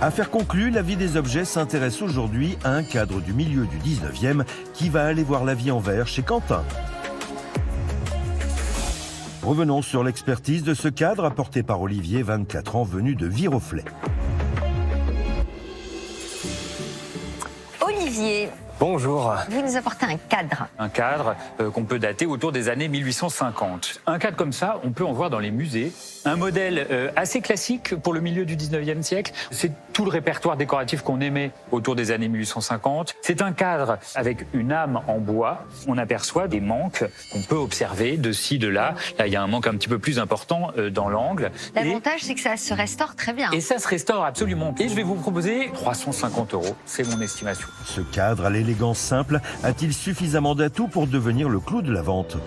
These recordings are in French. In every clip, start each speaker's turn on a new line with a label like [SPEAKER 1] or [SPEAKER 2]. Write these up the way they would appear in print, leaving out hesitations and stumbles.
[SPEAKER 1] Affaire conclue, la vie des objets s'intéresse aujourd'hui à un cadre du milieu du 19e qui va aller voir la vie en vert chez Quentin. Revenons sur l'expertise de ce cadre apporté par Olivier, 24 ans, venu de Viroflay.
[SPEAKER 2] Olivier,
[SPEAKER 3] Bonjour.
[SPEAKER 2] vous nous apportez un cadre.
[SPEAKER 3] Un cadre qu'on peut dater autour des années 1850. Un cadre comme ça, on peut en voir dans les musées. Un modèle assez classique pour le milieu du 19e siècle. C'est tout le répertoire décoratif qu'on aimait autour des années 1850. C'est un cadre avec une âme en bois. On aperçoit des manques qu'on peut observer de ci, de là. Là, il y a un manque un petit peu plus important dans l'angle.
[SPEAKER 2] L'avantage, c'est que ça se restaure très bien.
[SPEAKER 3] Et ça se restaure absolument. Et je vais vous proposer 350 €. C'est mon estimation.
[SPEAKER 1] Ce cadre à l'élégance simple a-t-il suffisamment d'atouts pour devenir le clou de la vente ?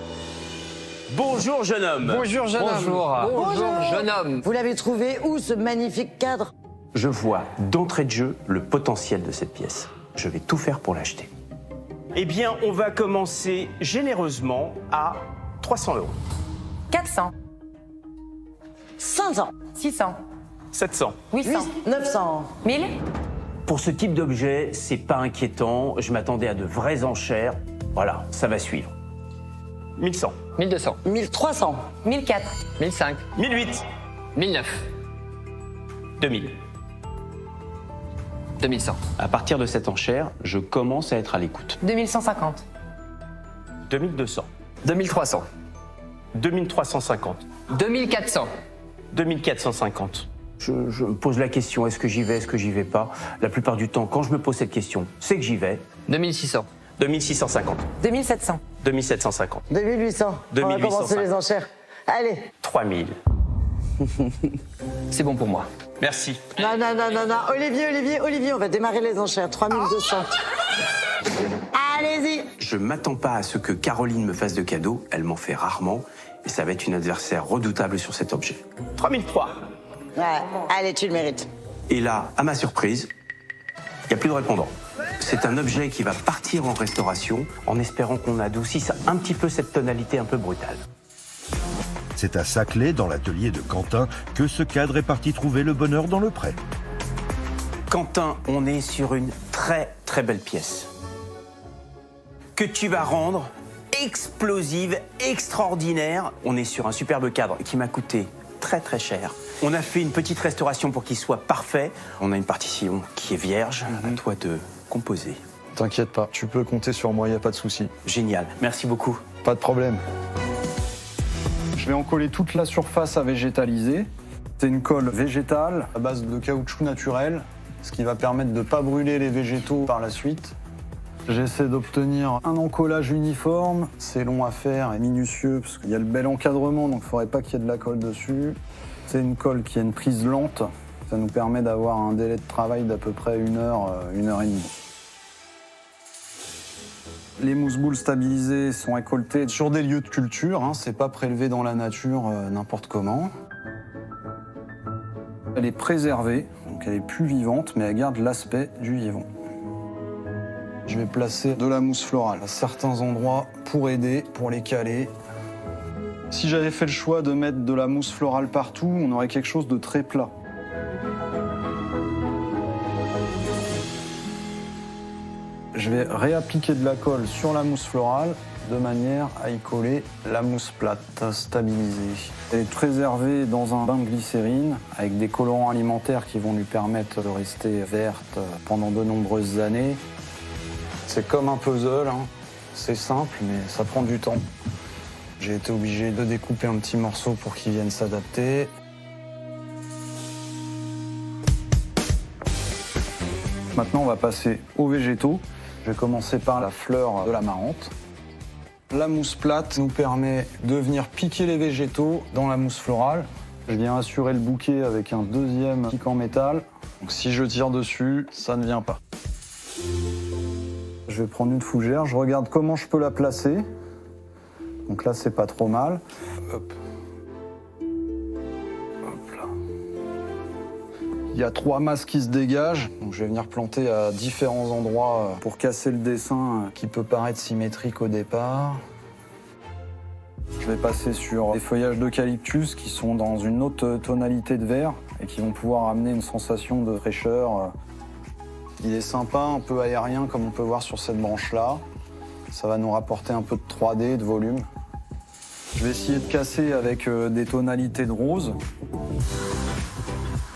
[SPEAKER 4] Bonjour jeune homme.
[SPEAKER 5] Bonjour jeune homme.
[SPEAKER 6] Bonjour
[SPEAKER 5] jeune homme.
[SPEAKER 6] Vous l'avez trouvé où ce magnifique cadre?
[SPEAKER 4] Je vois d'entrée de jeu le potentiel de cette pièce. Je vais tout faire pour l'acheter. Eh bien, on va commencer généreusement à 300 €.
[SPEAKER 7] 400,
[SPEAKER 6] 500,
[SPEAKER 7] 600,
[SPEAKER 4] 700.
[SPEAKER 7] 800,
[SPEAKER 6] 900.
[SPEAKER 7] 1000.
[SPEAKER 4] Pour ce type d'objet, c'est pas inquiétant. Je m'attendais à de vraies enchères. Voilà, ça va suivre. 1100.
[SPEAKER 5] 1200.
[SPEAKER 6] 1300.
[SPEAKER 7] 1004.
[SPEAKER 5] 1005.
[SPEAKER 4] 1008.
[SPEAKER 5] 1009.
[SPEAKER 4] 2000.
[SPEAKER 5] 2100.
[SPEAKER 4] À partir de cette enchère, je commence à être à l'écoute.
[SPEAKER 7] 2150.
[SPEAKER 4] 2200.
[SPEAKER 5] 2300.
[SPEAKER 4] 2350.
[SPEAKER 5] 2400.
[SPEAKER 4] 2450. Je me pose la question, est-ce que j'y vais, est-ce que j'y vais pas? La plupart du temps, quand je me pose cette question, c'est que j'y vais.
[SPEAKER 5] 2600.
[SPEAKER 4] 2650.
[SPEAKER 7] 2700.
[SPEAKER 4] 2750.
[SPEAKER 6] 2800. On va
[SPEAKER 4] 2850.
[SPEAKER 6] commencer les enchères. Allez.
[SPEAKER 4] 3000.
[SPEAKER 5] C'est bon pour moi.
[SPEAKER 4] Merci.
[SPEAKER 6] Non. Olivier, on va démarrer les enchères. 3200. Allez-y.
[SPEAKER 4] Je m'attends pas à ce que Caroline me fasse de cadeaux, elle m'en fait rarement, et ça va être une adversaire redoutable sur cet objet. 3003.
[SPEAKER 6] Ouais, allez, tu le mérites.
[SPEAKER 4] Et là, à ma surprise, il n'y a plus de répondant. C'est un objet qui va partir en restauration en espérant qu'on adoucisse un petit peu cette tonalité un peu brutale.
[SPEAKER 1] C'est à Saclay, dans l'atelier de Quentin, que ce cadre est parti trouver le bonheur dans le prêt.
[SPEAKER 4] Quentin, on est sur une très très belle pièce que tu vas rendre explosive, extraordinaire. On est sur un superbe cadre qui m'a coûté très très cher. On a fait une petite restauration pour qu'il soit parfait. On a une partition qui est vierge. À toi de composer.
[SPEAKER 8] T'inquiète pas, tu peux compter sur moi, y a pas de souci.
[SPEAKER 4] Génial, merci beaucoup.
[SPEAKER 8] Pas de problème. Je vais en coller toute la surface à végétaliser. C'est une colle végétale à base de caoutchouc naturel, ce qui va permettre de ne pas brûler les végétaux par la suite. J'essaie d'obtenir un encollage uniforme. C'est long à faire et minutieux parce qu'il y a le bel encadrement, donc il ne faudrait pas qu'il y ait de la colle dessus. C'est une colle qui a une prise lente. Ça nous permet d'avoir un délai de travail d'à peu près 1 heure, 1 heure et demie. Les mousses-boules stabilisées sont récoltées sur des lieux de culture, hein, c'est pas prélevé dans la nature n'importe comment. Elle est préservée, donc elle est plus vivante, mais elle garde l'aspect du vivant. Je vais placer de la mousse florale à certains endroits pour aider, pour les caler. Si j'avais fait le choix de mettre de la mousse florale partout, on aurait quelque chose de très plat. Je vais réappliquer de la colle sur la mousse florale de manière à y coller la mousse plate stabilisée. Elle est préservée dans un bain de glycérine avec des colorants alimentaires qui vont lui permettre de rester verte pendant de nombreuses années. C'est comme un puzzle, hein. C'est simple mais ça prend du temps. J'ai été obligé de découper un petit morceau pour qu'il vienne s'adapter. Maintenant on va passer aux végétaux. Je vais commencer par la fleur de l'amarante. La mousse plate nous permet de venir piquer les végétaux dans la mousse florale. Je viens assurer le bouquet avec un deuxième pic en métal. Donc si je tire dessus, ça ne vient pas. Je vais prendre une fougère, je regarde comment je peux la placer. Donc là, c'est pas trop mal. Hop. Hop là. Il y a 3 masses qui se dégagent. Donc je vais venir planter à différents endroits pour casser le dessin qui peut paraître symétrique au départ. Je vais passer sur des feuillages d'eucalyptus qui sont dans une autre tonalité de vert. et qui vont pouvoir amener une sensation de fraîcheur. Il est sympa, un peu aérien comme on peut voir sur cette branche-là. Ça va nous rapporter un peu de 3D, de volume. Je vais essayer de casser avec des tonalités de rose.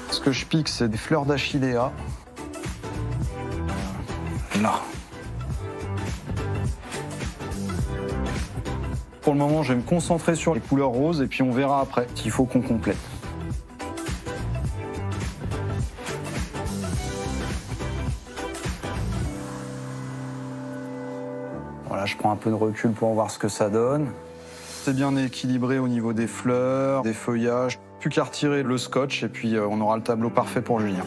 [SPEAKER 8] Ce que je pique, c'est des fleurs d'achilléa. Là. Pour le moment, je vais me concentrer sur les couleurs roses et puis on verra après s'il faut qu'on complète. Voilà, je prends un peu de recul pour voir ce que ça donne. C'est bien équilibré au niveau des fleurs, des feuillages. Plus qu'à retirer le scotch et puis on aura le tableau parfait pour Julien.